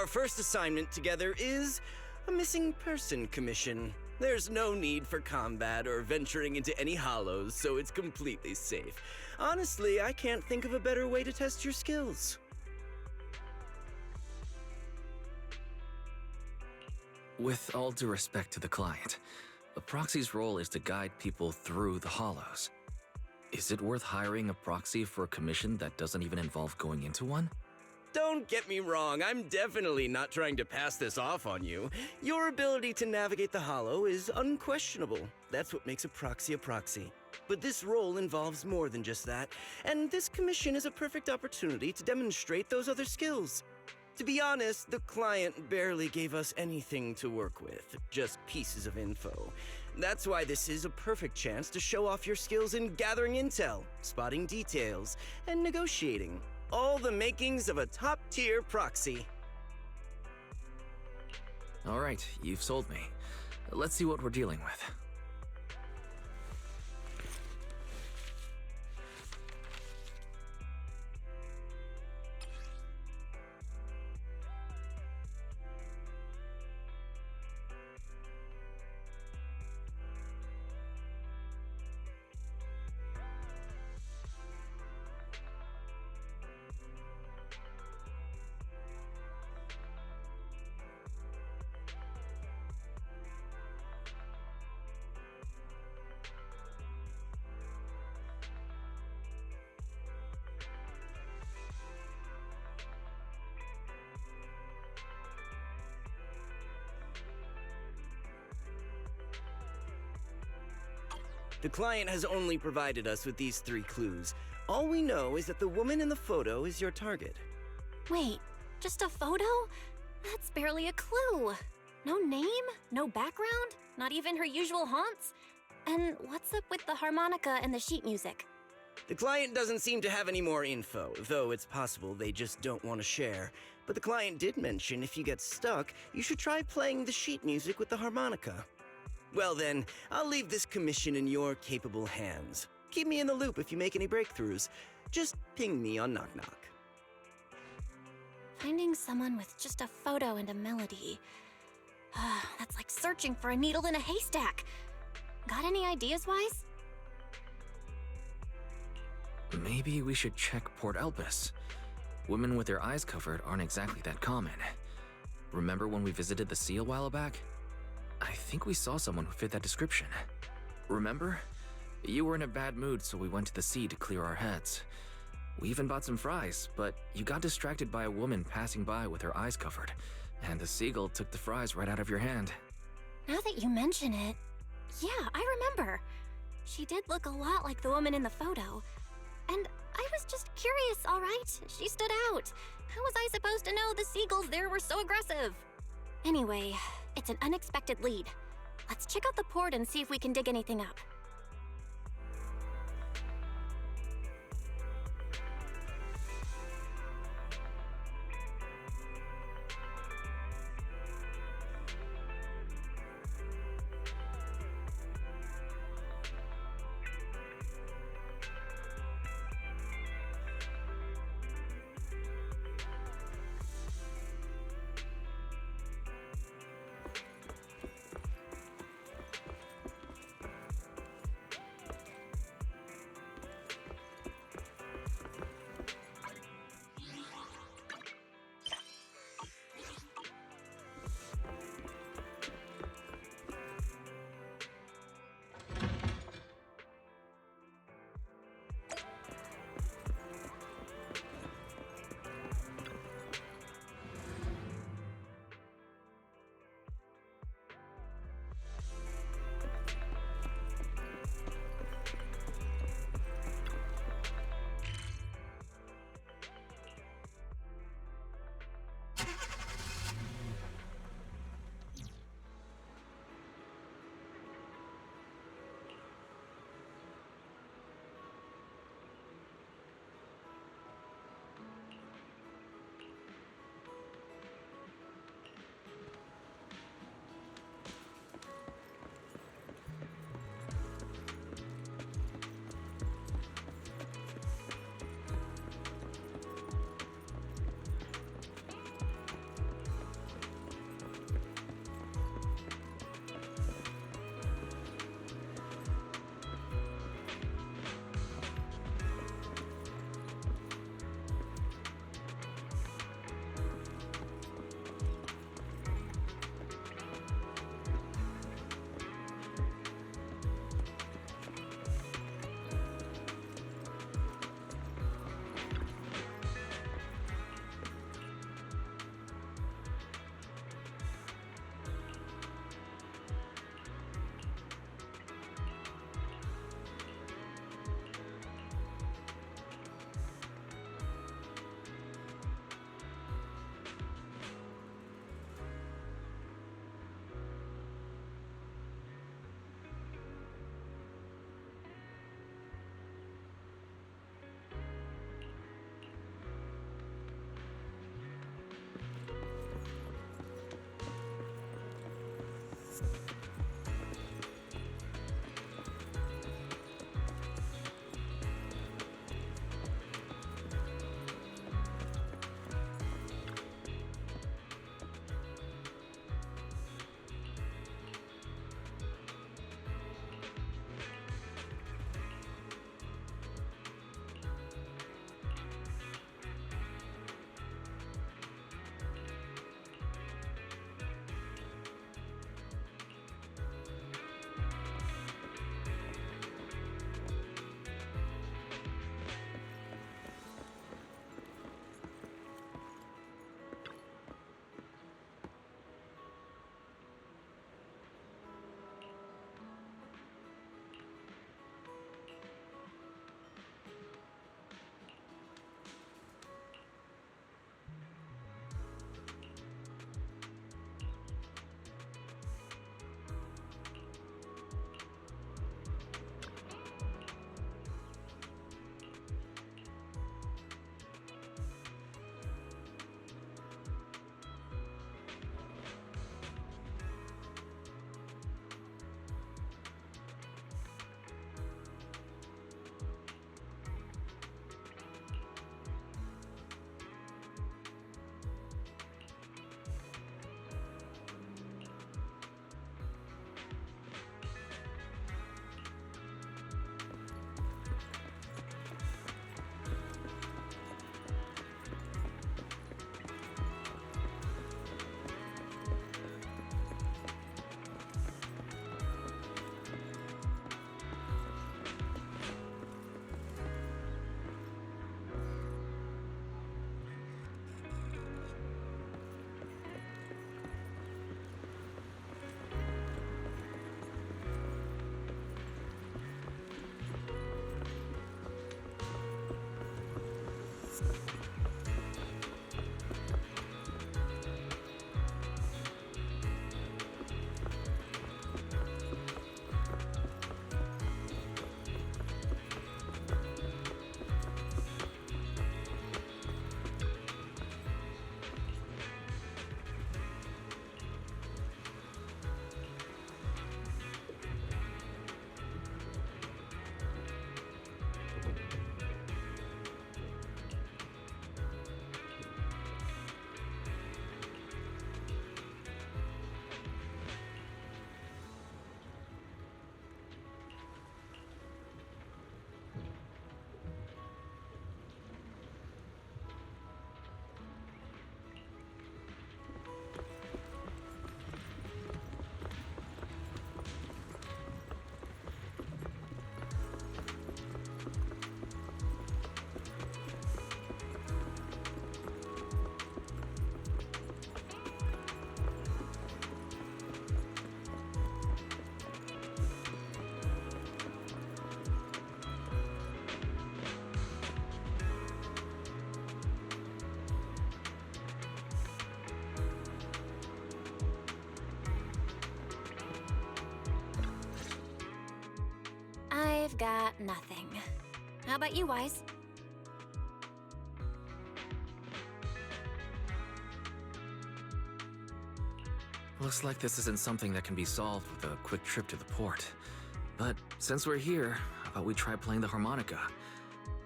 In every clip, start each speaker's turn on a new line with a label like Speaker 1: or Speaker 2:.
Speaker 1: Our first assignment together is a missing person commission. There's no need for combat or venturing into any hollows, so it's completely safe. Honestly, I can't think of a better way to test your skills.
Speaker 2: With all due respect to the client, a proxy's role is to guide people through the hollows. Is it worth hiring a proxy for a commission that doesn't even involve going into one?
Speaker 1: Don't get me wrong, I'm definitely not trying to pass this off on you. Your ability to navigate the hollow is unquestionable. That's what makes a proxy. But this role involves more than just that, and this commission is a perfect opportunity to demonstrate those other skills. To be honest, the client barely gave us anything to work with, just pieces of info. That's why this is a perfect chance to show off your skills in gathering intel, spotting details, and negotiating. All the makings of a top-tier proxy.
Speaker 2: All right, you've sold me. Let's see what we're dealing with.
Speaker 1: The client has only provided us with these 3 clues. All we know is that the woman in the photo is your target.
Speaker 3: Wait, just a photo? That's barely a clue. No name, no background, not even her usual haunts. And what's up with the harmonica and the sheet music?
Speaker 1: The client doesn't seem to have any more info, though it's possible they just don't want to share. But the client did mention if you get stuck, you should try playing the sheet music with the harmonica. Well then, I'll leave this commission in your capable hands. Keep me in the loop if you make any breakthroughs. Just ping me on Knock Knock.
Speaker 3: Finding someone with just a photo and a melody. That's like searching for a needle in a haystack. Got any ideas, Wise?
Speaker 2: Maybe we should check Port Elpis. Women with their eyes covered aren't exactly that common. Remember when we visited the sea a while back? I think we saw someone who fit that description. Remember? You were in a bad mood, so we went to the sea to clear our heads. We even bought some fries, but you got distracted by a woman passing by with her eyes covered, and the seagull took the fries right out of your hand.
Speaker 3: Now that you mention it, yeah, I remember. She did look a lot like the woman in the photo. And I was just curious, all right? She stood out. How was I supposed to know the seagulls there were so aggressive? Anyway, it's an unexpected lead. Let's check out the port and see if we can dig anything up. I've got nothing. How about you, Wise?
Speaker 2: Looks like this isn't something that can be solved with a quick trip to the port. But since we're here, how about we try playing the harmonica?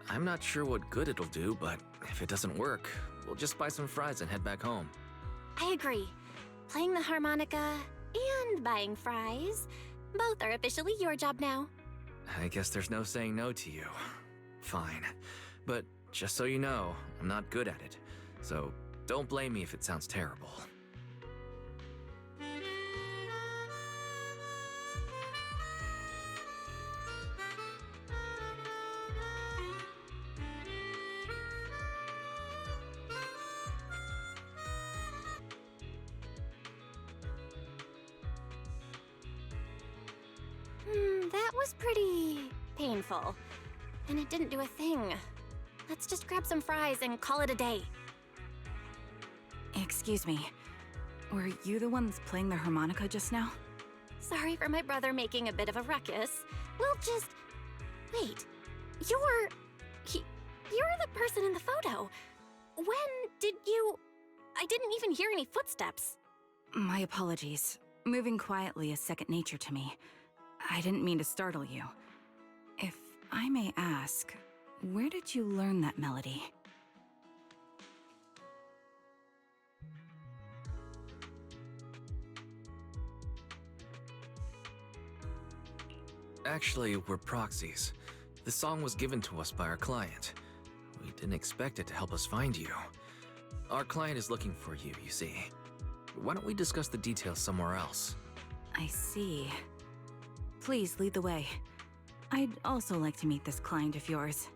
Speaker 2: I'm not sure what good it'll do, but if it doesn't work, we'll just buy some fries and head back home.
Speaker 3: I agree. Playing the harmonica and buying fries, both are officially your job now.
Speaker 2: I guess there's no saying no to you. Fine. But just so you know, I'm not good at it. So don't blame me if it sounds terrible.
Speaker 3: That was pretty painful. And it didn't do a thing. Let's just grab some fries and call it a day.
Speaker 4: Excuse me. Were you the ones playing the harmonica just now?
Speaker 3: Sorry for my brother making a bit of a ruckus. We'll just... Wait. You're the person in the photo. When did you... I didn't even hear any footsteps.
Speaker 4: My apologies. Moving quietly is second nature to me. I didn't mean to startle you. If I may ask, where did you learn that melody?
Speaker 2: Actually, we're proxies. The song was given to us by our client. We didn't expect it to help us find you. Our client is looking for you, you see. Why don't we discuss the details somewhere else?
Speaker 4: I see. Please lead the way. I'd also like to meet this client of yours.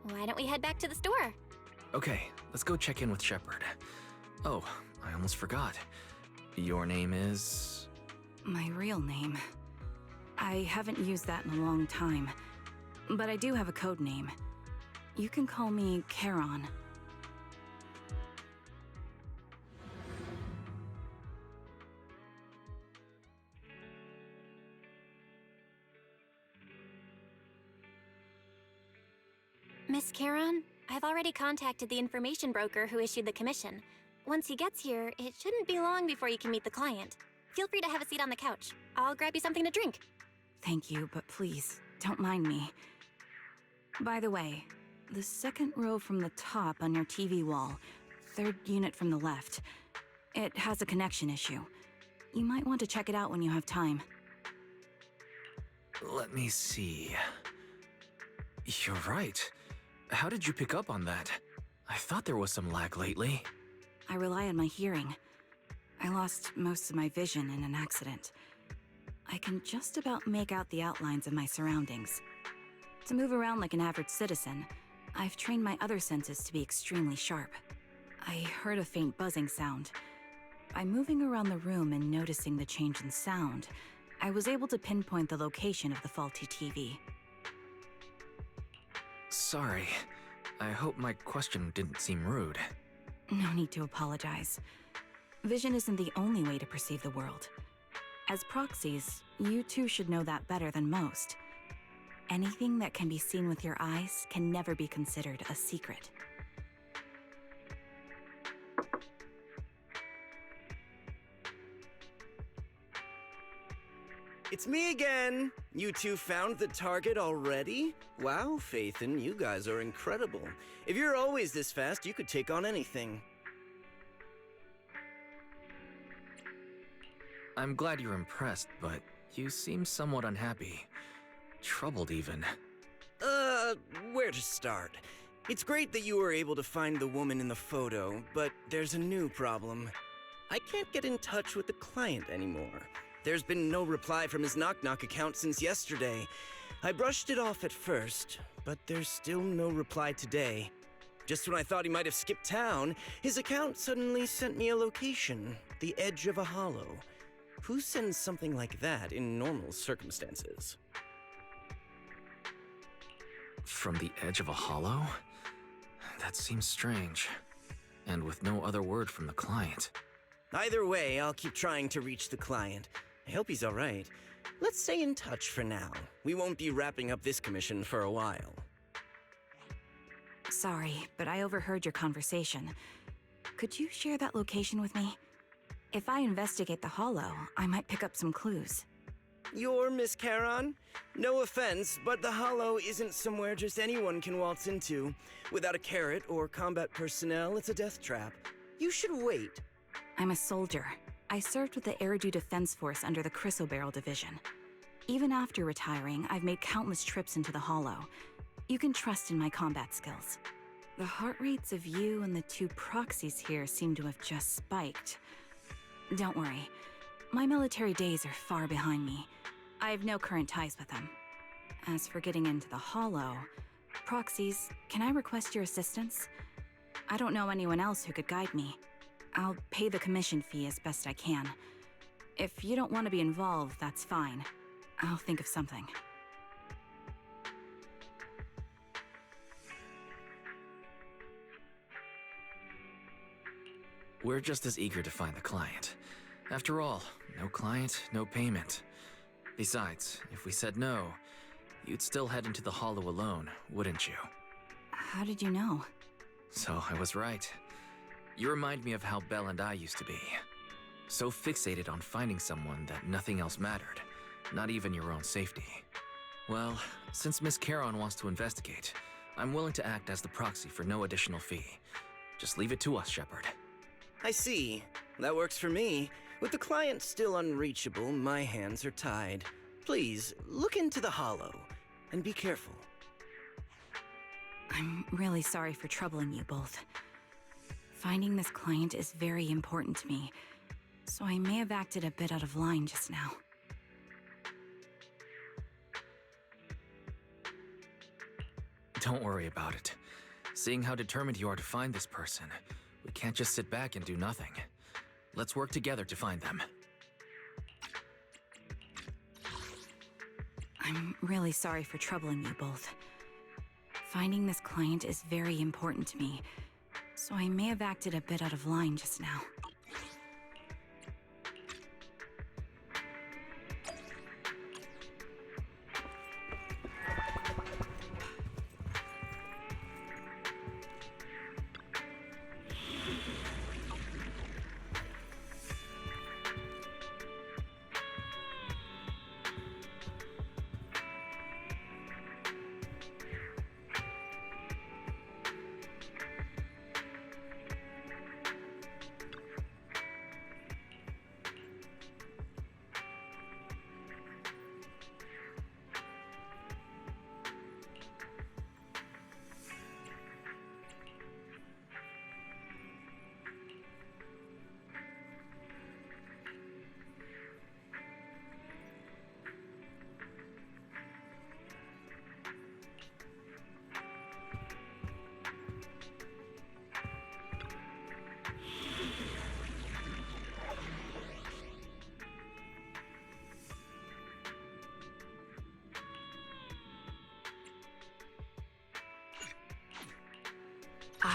Speaker 3: Why don't we head back to the store?
Speaker 2: Okay, let's go check in with Shepard. Oh, I almost forgot. Your name is...
Speaker 4: My real name. I haven't used that in a long time, but I do have a code name. You can call me Charon.
Speaker 3: Miss Charon, I've already contacted the information broker who issued the commission. Once he gets here, it shouldn't be long before you can meet the client. Feel free to have a seat on the couch. I'll grab you something to drink.
Speaker 4: Thank you, but please, don't mind me. By the way, the second row from the top on your TV wall, third unit from the left, it has a connection issue. You might want to check it out when you have time.
Speaker 2: Let me see... You're right. How did you pick up on that? I thought there was some lag lately.
Speaker 4: I rely on my hearing. I lost most of my vision in an accident. I can just about make out the outlines of my surroundings. To move around like an average citizen, I've trained my other senses to be extremely sharp. I heard a faint buzzing sound. By moving around the room and noticing the change in sound, I was able to pinpoint the location of the faulty TV.
Speaker 2: Sorry. I hope my question didn't seem rude.
Speaker 4: No need to apologize. Vision isn't the only way to perceive the world. As proxies, you two should know that better than most. Anything that can be seen with your eyes can never be considered a secret.
Speaker 1: It's me again! You two found the target already? Wow, Phaethon, you guys are incredible. If you're always this fast, you could take on anything.
Speaker 2: I'm glad you're impressed, but you seem somewhat unhappy. Troubled, even.
Speaker 1: Where to start? It's great that you were able to find the woman in the photo, but there's a new problem. I can't get in touch with the client anymore. There's been no reply from his Knock Knock account since yesterday. I brushed it off at first, but there's still no reply today. Just when I thought he might have skipped town, his account suddenly sent me a location, the edge of a hollow. Who sends something like that in normal circumstances?
Speaker 2: From the edge of a hollow? That seems strange. And with no other word from the client.
Speaker 1: Either way, I'll keep trying to reach the client. I hope he's alright. Let's stay in touch for now. We won't be wrapping up this commission for a while.
Speaker 4: Sorry, but I overheard your conversation. Could you share that location with me? If I investigate the Hollow, I might pick up some clues.
Speaker 1: You're Miss Charon? No offense, but the Hollow isn't somewhere just anyone can waltz into. Without a carrot or combat personnel, it's a death trap. You should wait.
Speaker 4: I'm a soldier. I served with the Eridu Defense Force under the Chrysoberyl Division. Even after retiring, I've made countless trips into the Hollow. You can trust in my combat skills. The heart rates of you and the two proxies here seem to have just spiked. Don't worry. My military days are far behind me. I have no current ties with them. As for getting into the Hollow, proxies, can I request your assistance? I don't know anyone else who could guide me. I'll pay the commission fee as best I can. If you don't want to be involved, that's fine. I'll think of something.
Speaker 2: We're just as eager to find the client. After all, no client, no payment. Besides, if we said no, you'd still head into the Hollow alone, wouldn't you?
Speaker 4: How did you know?
Speaker 2: So I was right. You remind me of how Belle and I used to be. So fixated on finding someone that nothing else mattered, not even your own safety. Well, since Miss Charon wants to investigate, I'm willing to act as the proxy for no additional fee. Just leave it to us, Shepard.
Speaker 1: I see. That works for me. With the client still unreachable, my hands are tied. Please, look into the Hollow, and be careful.
Speaker 4: I'm really sorry for troubling you both. Finding this client is very important to me, so I may have acted a bit out of line just now.
Speaker 2: Don't worry about it. Seeing how determined you are to find this person, we can't just sit back and do nothing. Let's work together to find them.
Speaker 4: I'm really sorry for troubling you both. Finding this client is very important to me, so I may have acted a bit out of line just now.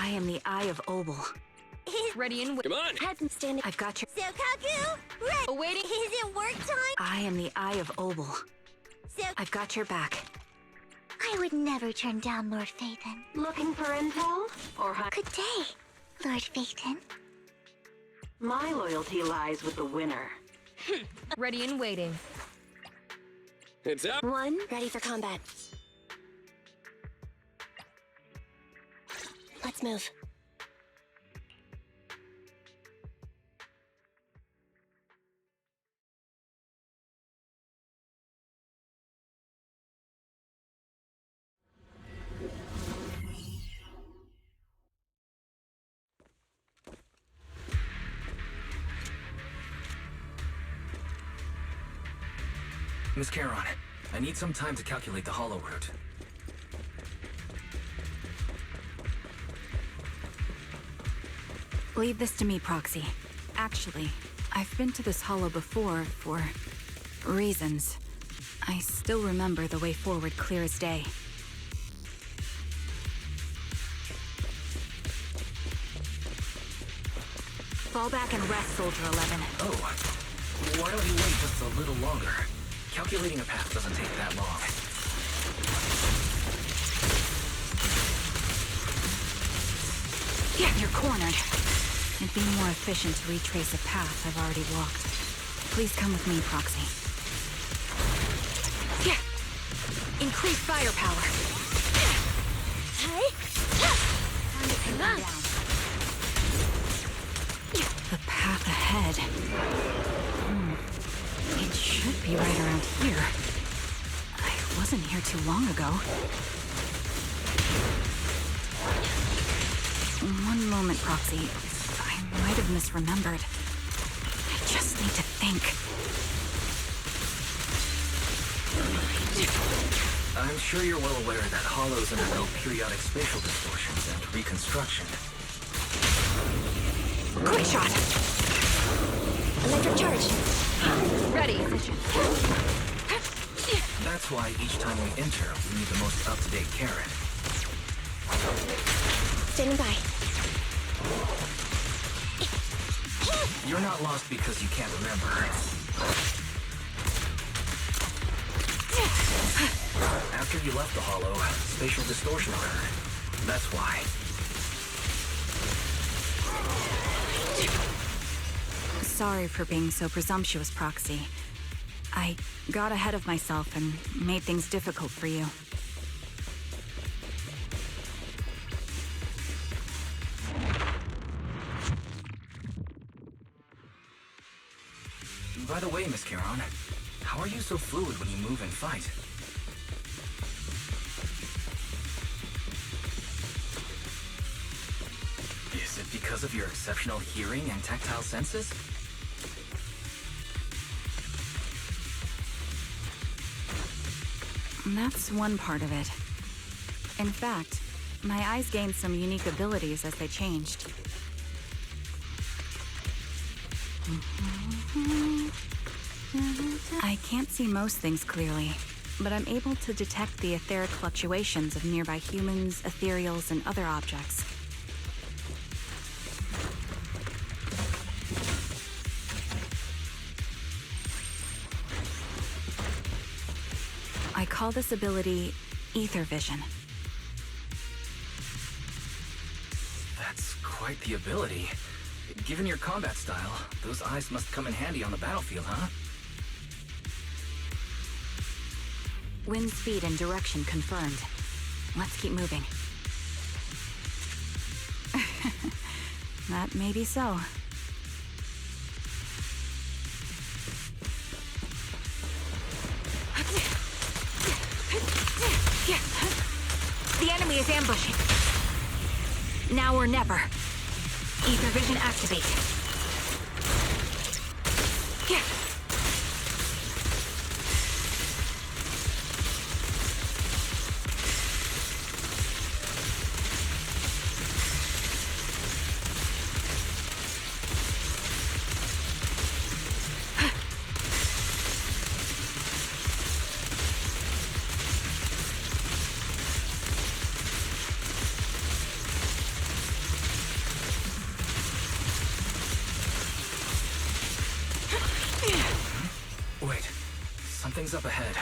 Speaker 4: I am the Eye of Obel.
Speaker 5: Ready and
Speaker 6: Come on!
Speaker 3: Had been standing.
Speaker 4: I've got your...
Speaker 3: Sokaku! Right!
Speaker 5: awaiting.
Speaker 3: Is it work time?
Speaker 4: I am the Eye of Obel.
Speaker 3: So
Speaker 4: I've got your back.
Speaker 3: I would never turn down Lord Phaethon.
Speaker 5: Looking for intel? Or
Speaker 3: Good day, Lord Phaethon.
Speaker 5: my loyalty lies with the winner. Ready and waiting.
Speaker 6: It's up!
Speaker 3: One, ready for combat. Let's move.
Speaker 2: Miss Charon, I need some time to calculate the Hollow route.
Speaker 4: Leave this to me, Proxy. Actually, I've been to this hollow before for reasons. I still remember the way forward clear as day. Fall back and rest, Soldier 11.
Speaker 2: Oh, why don't you wait just a little longer? Calculating a path doesn't take that long.
Speaker 4: Yeah, you're cornered. It'd be more efficient to retrace a path I've already walked. Please come with me, Proxy. Yeah! Increase firepower. Time to pin them down. The path ahead. It should be right around here. I wasn't here too long ago. One moment, Proxy. I might have misremembered. I just need to think.
Speaker 2: I'm sure you're well aware that hollows undergo periodic spatial distortions and reconstruction.
Speaker 4: Quick shot!
Speaker 3: Electric charge.
Speaker 4: Ready.
Speaker 2: That's why each time we enter, we need the most up-to-date carrot.
Speaker 3: Standing by.
Speaker 2: You're not lost because you can't remember. After you left the hollow, spatial distortion occurred. That's why.
Speaker 4: Sorry for being so presumptuous, Proxy. I got ahead of myself and made things difficult for you.
Speaker 2: By the way, Miss Caron, how are you so fluid when you move and fight? Is it because of your exceptional hearing and tactile senses?
Speaker 4: That's one part of it. In fact, my eyes gained some unique abilities as they changed. I can't see most things clearly, but I'm able to detect the etheric fluctuations of nearby humans, ethereals, and other objects. I call this ability ether vision.
Speaker 2: That's quite the ability. Given your combat style, those eyes must come in handy on the battlefield, huh?
Speaker 4: Wind speed and direction confirmed. Let's keep moving. That may be so. The enemy is ambushing. Now or never. Ether vision activate.
Speaker 2: Wait, something's up ahead.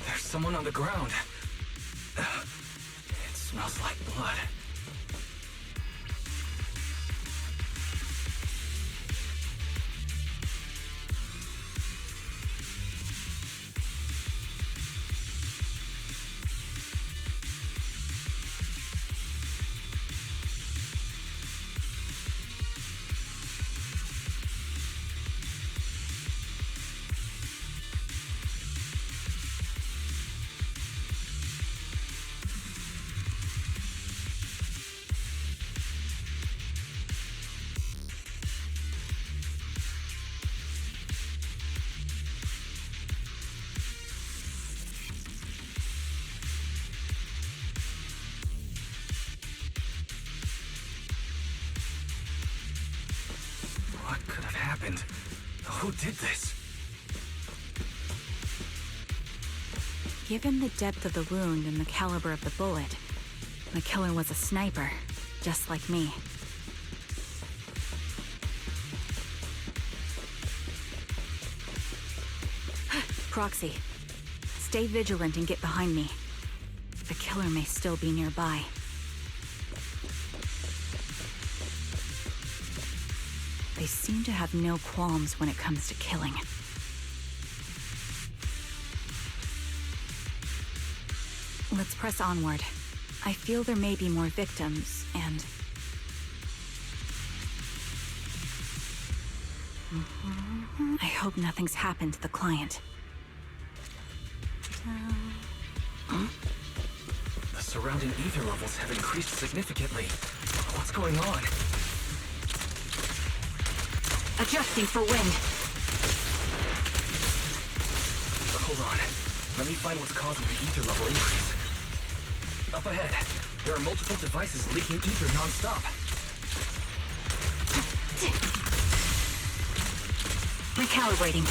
Speaker 2: There's someone on the ground. It smells like blood. What could have happened? Who did this?
Speaker 4: Given the depth of the wound and the caliber of the bullet, the killer was a sniper, just like me. Proxy, stay vigilant and get behind me. The killer may still be nearby. They seem to have no qualms when it comes to killing. Let's press onward. I feel there may be more victims, and... I hope nothing's happened to the client.
Speaker 2: The surrounding ether levels have increased significantly. What's going on?
Speaker 4: Adjusting for wind.
Speaker 2: Hold on. Let me find what's causing the ether level increase. Up ahead, there are multiple devices leaking ether non-stop.
Speaker 4: Recalibrating.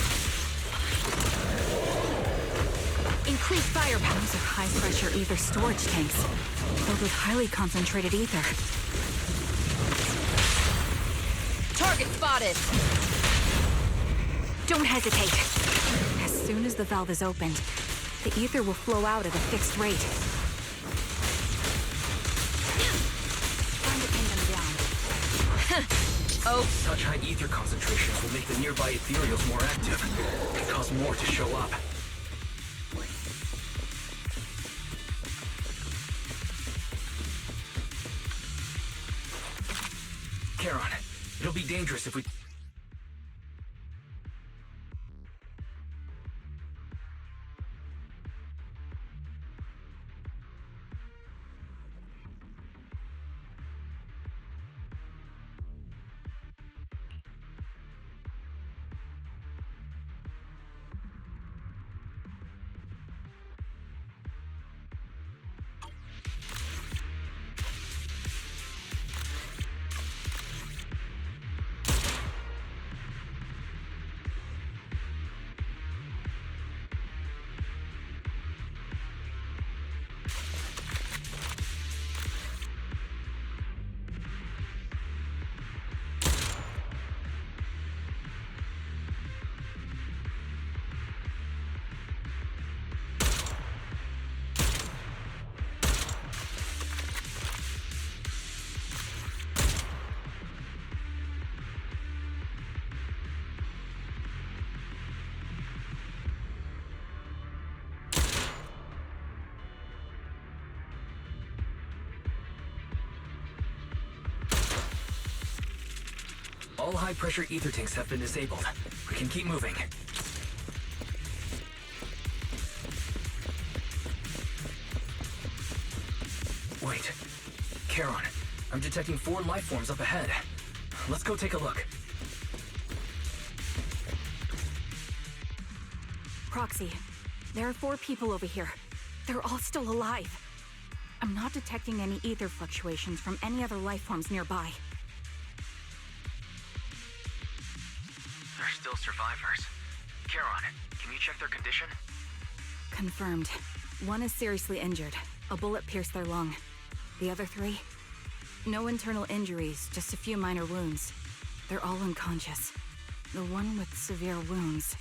Speaker 4: Increased firepower. Those are high-pressure ether storage tanks, filled with highly concentrated ether.
Speaker 5: Target spotted!
Speaker 4: Don't hesitate. As soon as the valve is opened, the ether will flow out at a fixed rate. Time to pin them down.
Speaker 5: Oh,
Speaker 2: Such high ether concentrations will make the nearby ethereals more active and cause more to show up. Charon, it'll be dangerous if we... All high-pressure ether tanks have been disabled. We can keep moving. Wait. Charon, I'm detecting 4 life forms up ahead. Let's go take a look.
Speaker 4: Proxy, there are 4 people over here. They're all still alive. I'm not detecting any ether fluctuations from any other life forms nearby.
Speaker 2: They're still survivors. Charon, can you check their condition?
Speaker 4: Confirmed. 1 is seriously injured. A bullet pierced their lung. The other 3? No internal injuries, just a few minor wounds. They're all unconscious. The one with severe wounds.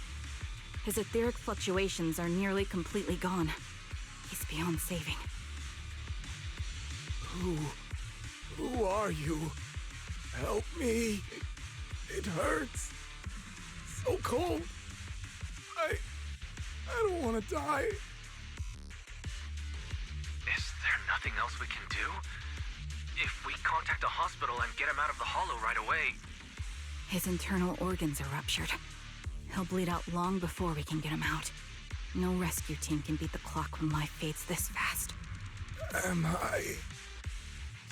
Speaker 4: His etheric fluctuations are nearly completely gone. He's beyond saving.
Speaker 7: Who are you? Help me. It hurts. So cold. I don't want to die.
Speaker 2: Is there nothing else we can do? If we contact a hospital and get him out of the hollow right away...
Speaker 4: His internal organs are ruptured. He'll bleed out long before we can get him out. No rescue team can beat the clock when life fades this fast.
Speaker 7: Am I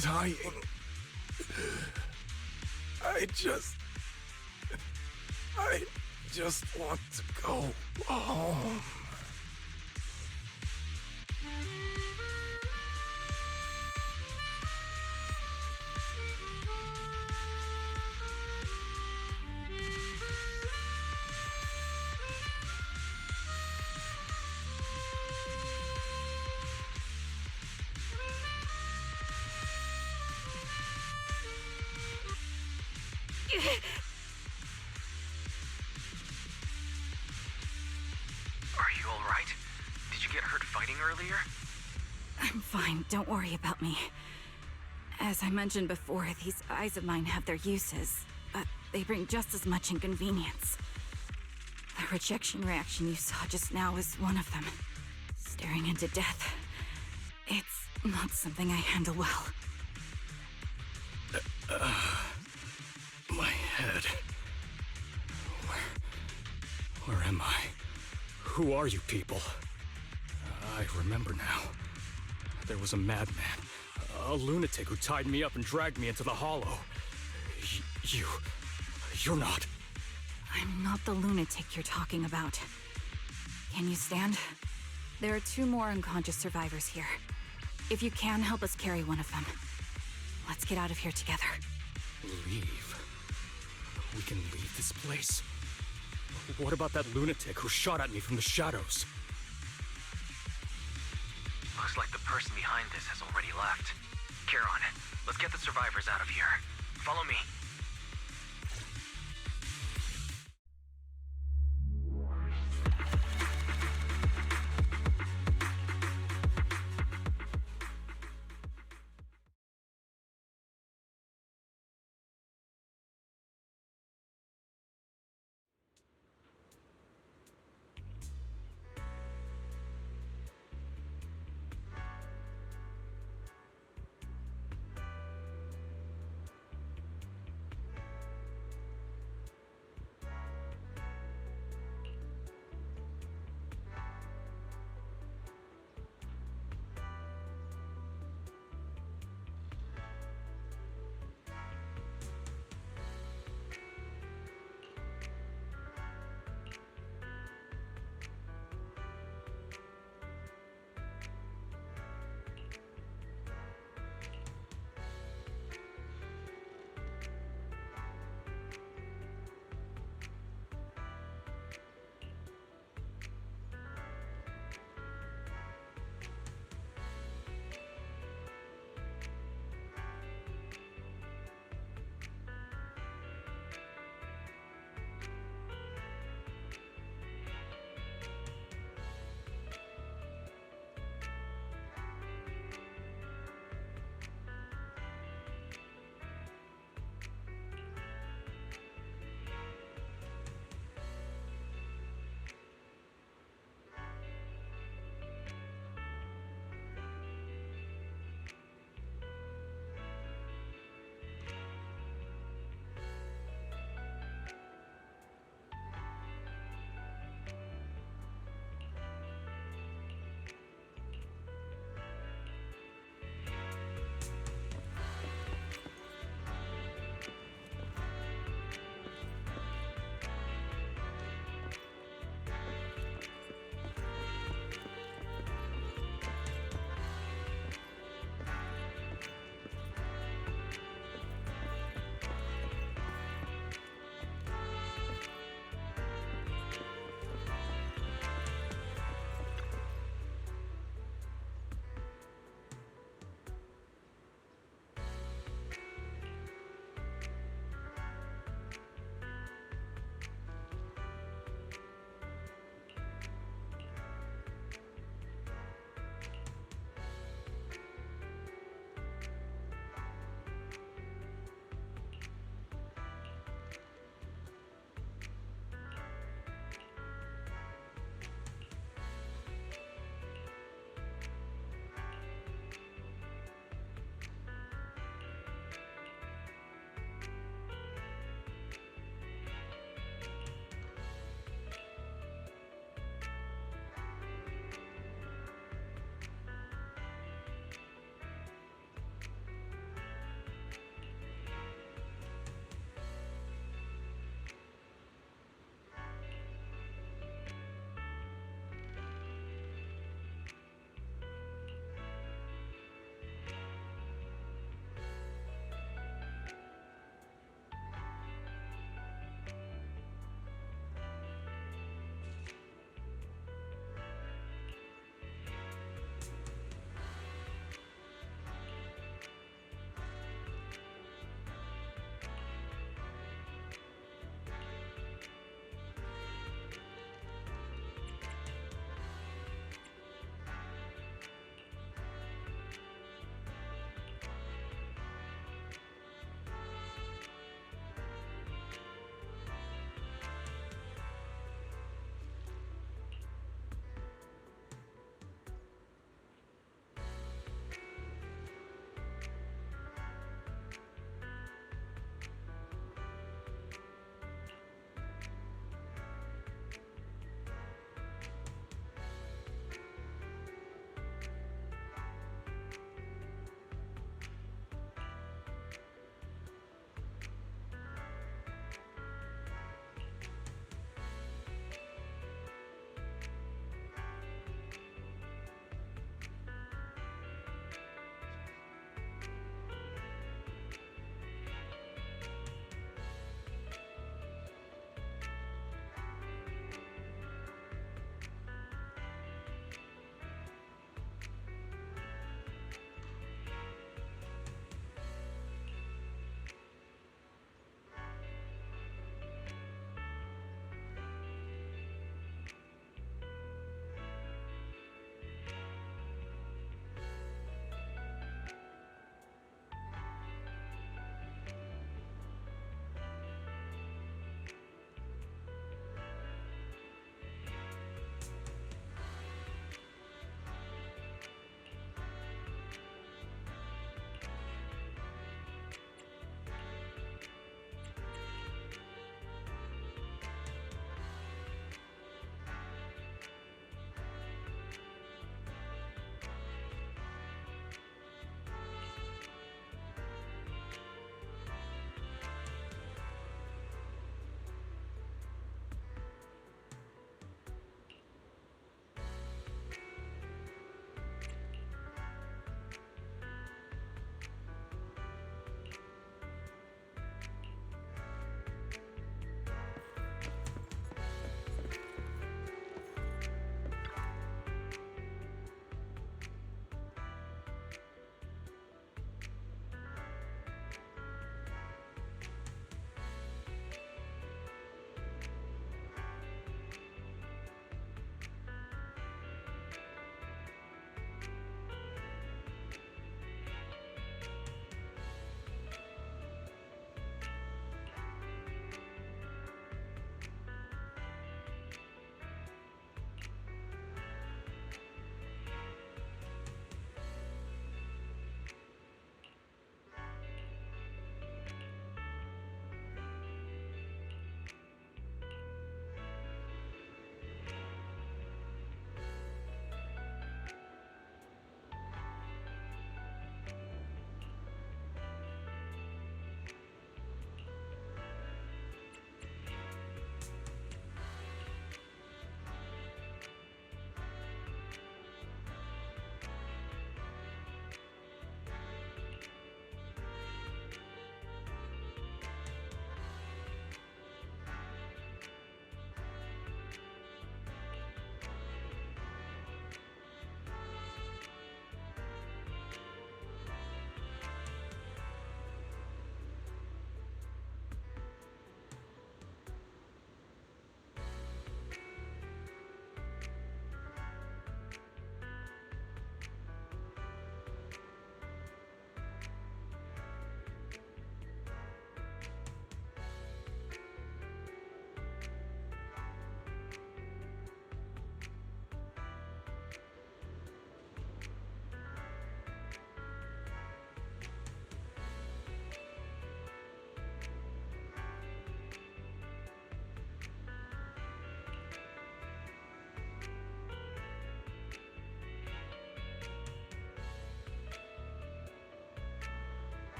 Speaker 7: dying? I just want to go home.
Speaker 2: Are you alright? Did you get hurt fighting earlier?
Speaker 4: I'm fine, don't worry about me. As I mentioned before, these eyes of mine have their uses, but they bring just as much inconvenience. The rejection reaction you saw just now is one of them. Staring into death. It's not something I handle well.
Speaker 7: My head. Where am I? Who are you people? I remember now. There was a madman, a lunatic who tied me up and dragged me into the hollow. You're not.
Speaker 4: I'm not the lunatic you're talking about. Can you stand? There are 2 more unconscious survivors here. If you can, help us carry one of them. Let's get out of here together.
Speaker 7: Leave? We can leave this place? What about that lunatic who shot at me from the shadows?
Speaker 2: Looks like the person behind this has already left. Charon, let's get the survivors out of here. Follow me.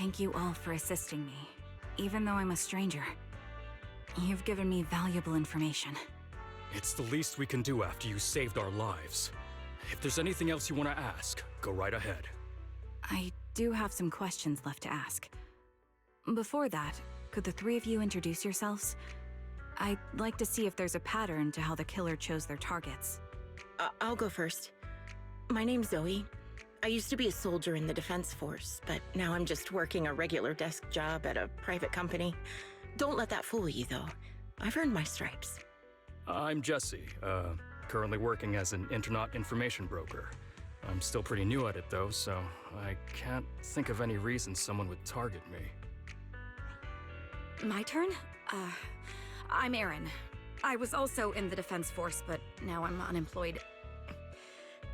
Speaker 4: Thank you all for assisting me, even though I'm a stranger. You've given me valuable information.
Speaker 7: It's the least we can do after you saved our lives. If there's anything else you want to ask, go right ahead.
Speaker 4: I do have some questions left to ask. Before that, could the three of you introduce yourselves? I'd like to see if there's a pattern to how the killer chose their targets.
Speaker 8: I'll go first. My name's Zoe. I used to be a soldier in the Defense Force, but now I'm just working a regular desk job at a private company. Don't let that fool you, though. I've earned my stripes.
Speaker 7: I'm Jesse, currently working as an internet information broker. I'm still pretty new at it, though, so I can't think of any reason someone would target me.
Speaker 4: My turn? I'm Erin. I was also in the Defense Force, but now I'm unemployed.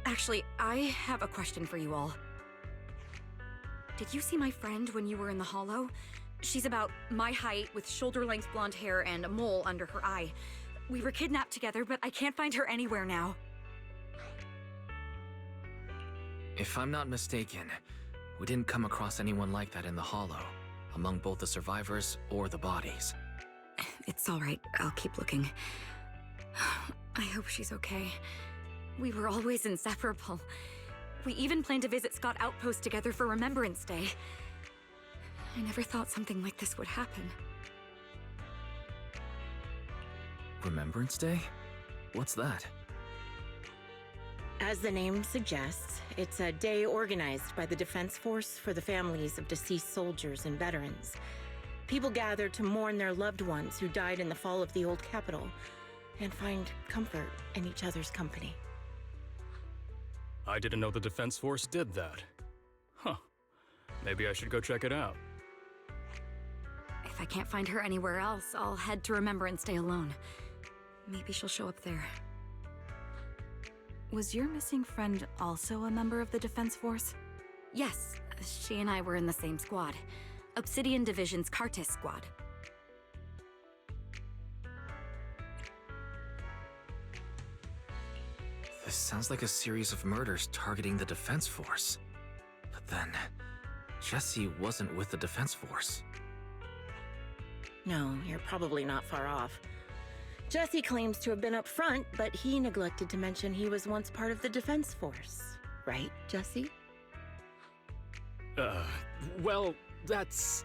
Speaker 4: Actually, I have a question for you all. Did you see my friend when you were in the Hollow? She's about my height, with shoulder-length blonde hair and a mole under her eye. We were kidnapped together, but I can't find her anywhere now.
Speaker 2: If I'm not mistaken, we didn't come across anyone like that in the Hollow, among both the survivors or the bodies.
Speaker 4: It's all right. I'll keep looking. I hope she's okay. We were always inseparable. We even planned to visit Scott Outpost together for Remembrance Day. I never thought something like this would happen.
Speaker 2: Remembrance Day? What's that?
Speaker 8: As the name suggests, it's a day organized by the Defense Force for the families of deceased soldiers and veterans. People gather to mourn their loved ones who died in the fall of the old capital and find comfort in each other's company.
Speaker 7: I didn't know the Defense Force did that. Huh. Maybe I should go check it out.
Speaker 4: If I can't find her anywhere else, I'll head to Remembrance Day alone. Maybe she'll show up there. Was your missing friend also a member of the Defense Force? Yes, she and I were in the same squad. Obsidian Division's Cartis squad.
Speaker 2: This sounds like a series of murders targeting the Defense Force. But then, Jesse wasn't with the Defense Force.
Speaker 8: No, you're probably not far off. Jesse claims to have been up front, but he neglected to mention he was once part of the Defense Force. Right, Jesse?
Speaker 7: Well, that's...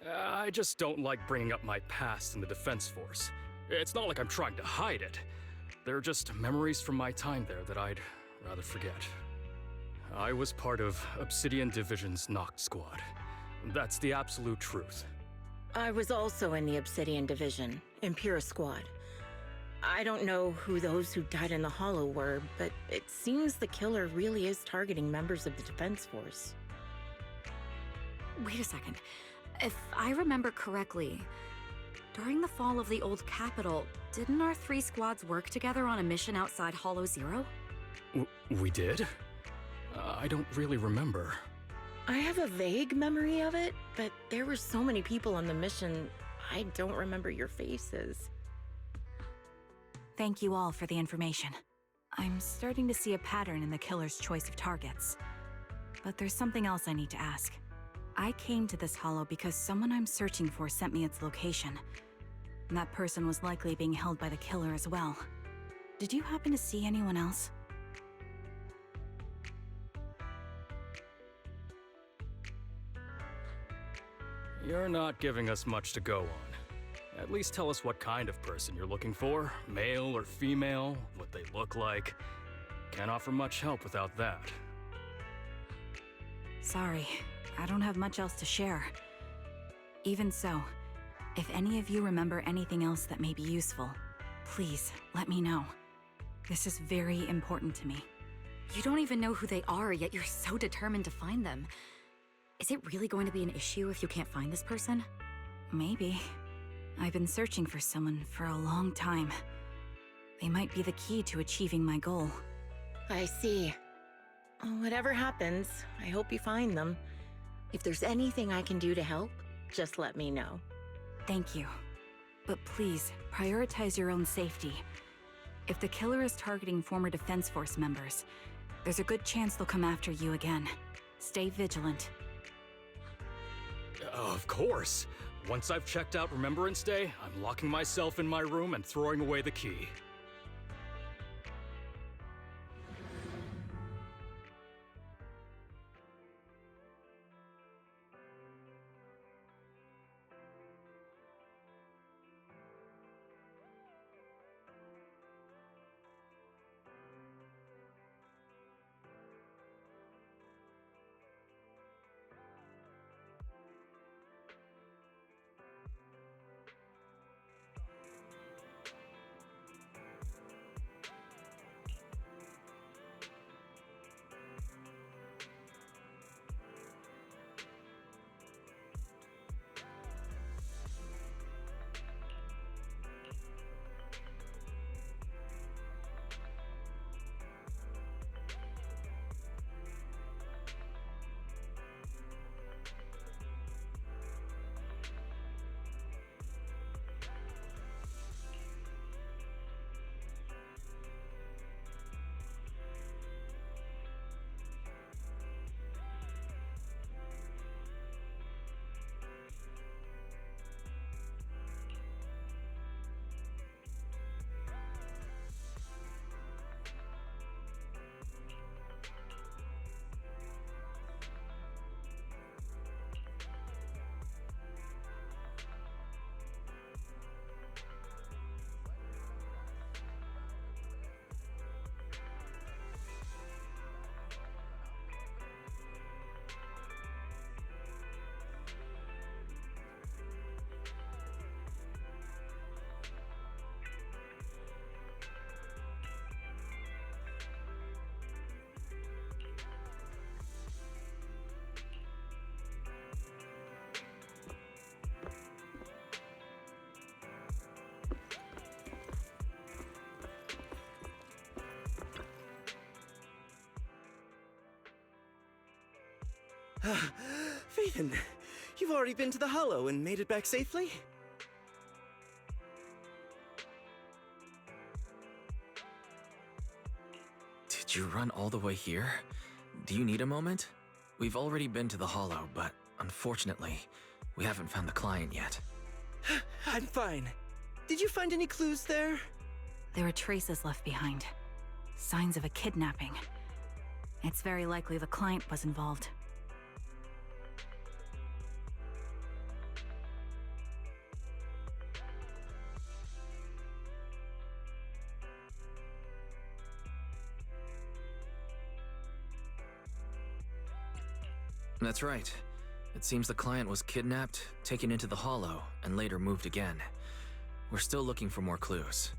Speaker 7: I just don't like bringing up my past in the Defense Force. It's not like I'm trying to hide it. They're just memories from my time there that I'd rather forget. I was part of Obsidian Division's Noct Squad. That's the absolute truth.
Speaker 8: I was also in the Obsidian Division, Impera Squad. I don't know who those who died in the Hollow were, but it seems the killer really is targeting members of the Defense Force.
Speaker 4: Wait a second. If I remember correctly, during the fall of the old capital, didn't our three squads work together on a mission outside Hollow Zero?
Speaker 7: We did? I don't really remember.
Speaker 8: I have a vague memory of it, but there were so many people on the mission, I don't remember your faces.
Speaker 4: Thank you all for the information. I'm starting to see a pattern in the killer's choice of targets. But there's something else I need to ask. I came to this hollow because someone I'm searching for sent me its location. And that person was likely being held by the killer as well. Did you happen to see anyone else?
Speaker 7: You're not giving us much to go on. At least tell us what kind of person you're looking for, male or female, what they look like. Can't offer much help without that.
Speaker 4: Sorry, I don't have much else to share. Even so, if any of you remember anything else that may be useful, please let me know. This is very important to me. You don't even know who they are, yet you're so determined to find them. Is it really going to be an issue if you can't find this person? Maybe. I've been searching for someone for a long time. They might be the key to achieving my goal.
Speaker 8: I see. Whatever happens, I hope you find them. If there's anything I can do to help, just let me know.
Speaker 4: Thank you. But please, prioritize your own safety. If the killer is targeting former Defense Force members, there's a good chance they'll come after you again. Stay vigilant.
Speaker 7: Of course. Once I've checked out Remembrance Day, I'm locking myself in my room and throwing away the key.
Speaker 1: Phaethon, you've already been to the Hollow and made it back safely?
Speaker 2: Did you run all the way here? Do you need a moment? We've already been to the Hollow, but unfortunately, we haven't found the client yet.
Speaker 1: I'm fine. Did you find any clues there?
Speaker 4: There are traces left behind. Signs of a kidnapping. It's very likely the client was involved.
Speaker 2: That's right. It seems the client was kidnapped, taken into the Hollow, and later moved again. We're still looking for more clues.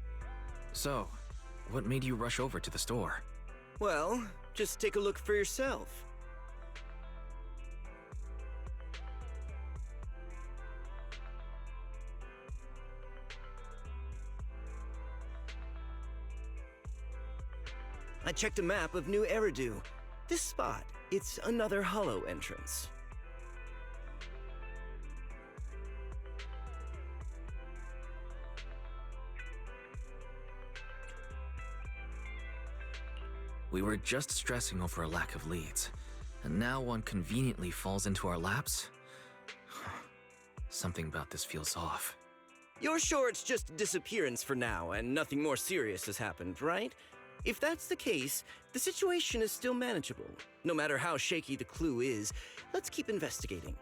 Speaker 2: So, what made you rush over to the store?
Speaker 1: Well, just take a look for yourself. I checked a map of New Eridu. This spot, it's another Hollow entrance.
Speaker 2: We were just stressing over a lack of leads, and now one conveniently falls into our laps? Something about this feels off.
Speaker 1: You're sure it's just disappearance for now and nothing more serious has happened, right? If that's the case, the situation is still manageable. No matter how shaky the clue is, let's keep investigating.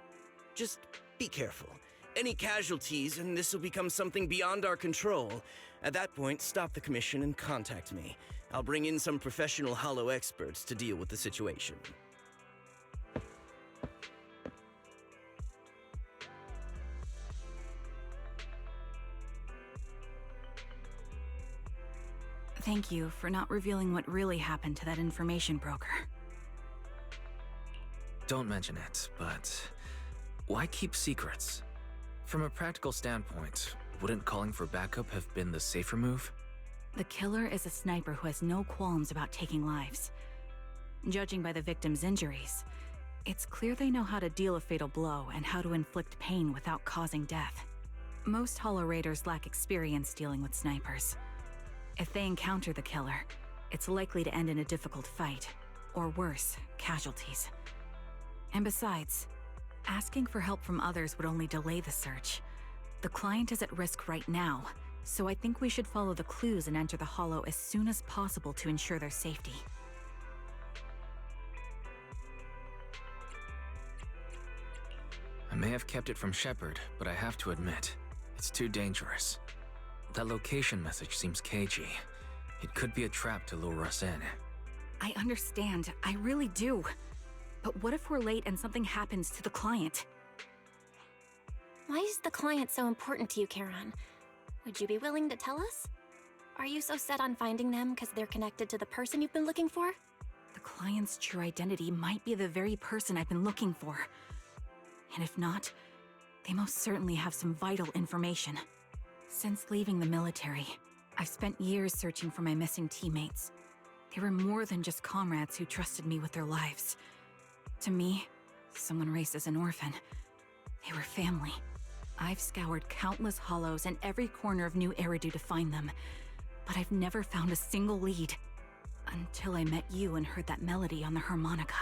Speaker 1: Just be careful. Any casualties and this will become something beyond our control. At that point, stop the commission and contact me. I'll bring in some professional Hollow experts to deal with the situation.
Speaker 4: Thank you for not revealing what really happened to that information broker.
Speaker 2: Don't mention it, but why keep secrets? From a practical standpoint, wouldn't calling for backup have been the safer move?
Speaker 4: The killer is a sniper who has no qualms about taking lives. Judging by the victim's injuries, it's clear they know how to deal a fatal blow and how to inflict pain without causing death. Most Hollow Raiders lack experience dealing with snipers. If they encounter the killer, it's likely to end in a difficult fight, or worse, casualties. And besides, asking for help from others would only delay the search. The client is at risk right now, so I think we should follow the clues and enter the Hollow as soon as possible to ensure their safety.
Speaker 2: I may have kept it from Shepard, but I have to admit, it's too dangerous. That location message seems cagey. It could be a trap to lure us in.
Speaker 4: I understand, I really do. But what if we're late and something happens to the client?
Speaker 3: Why is the client so important to you, Charon? Would you be willing to tell us? Are you so set on finding them because they're connected to the person you've been looking for?
Speaker 4: The client's true identity might be the very person I've been looking for. And if not, they most certainly have some vital information. Since leaving the military, I've spent years searching for my missing teammates. They were more than just comrades who trusted me with their lives. To me, someone raised as an orphan, they were family. I've scoured countless hollows and every corner of New Eridu to find them, but I've never found a single lead. Until I met you and heard that melody on the harmonica.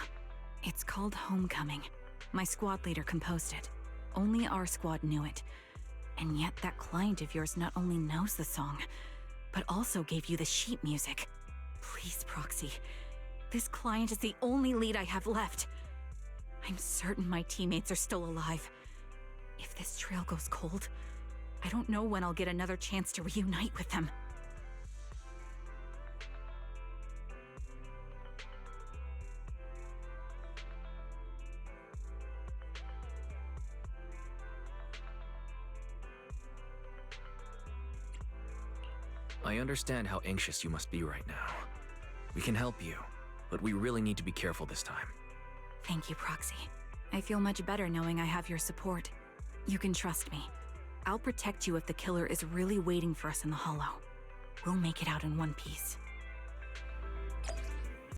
Speaker 4: It's called Homecoming. My squad leader composed it. Only our squad knew it. And yet that client of yours not only knows the song, but also gave you the sheet music. Please, Proxy. This client is the only lead I have left. I'm certain my teammates are still alive. If this trail goes cold, I don't know when I'll get another chance to reunite with them.
Speaker 2: I understand how anxious you must be right now. We can help you, but we really need to be careful this time.
Speaker 4: Thank you, Proxy. I feel much better knowing I have your support. You can trust me. I'll protect you if the killer is really waiting for us in the Hollow. We'll make it out in one piece.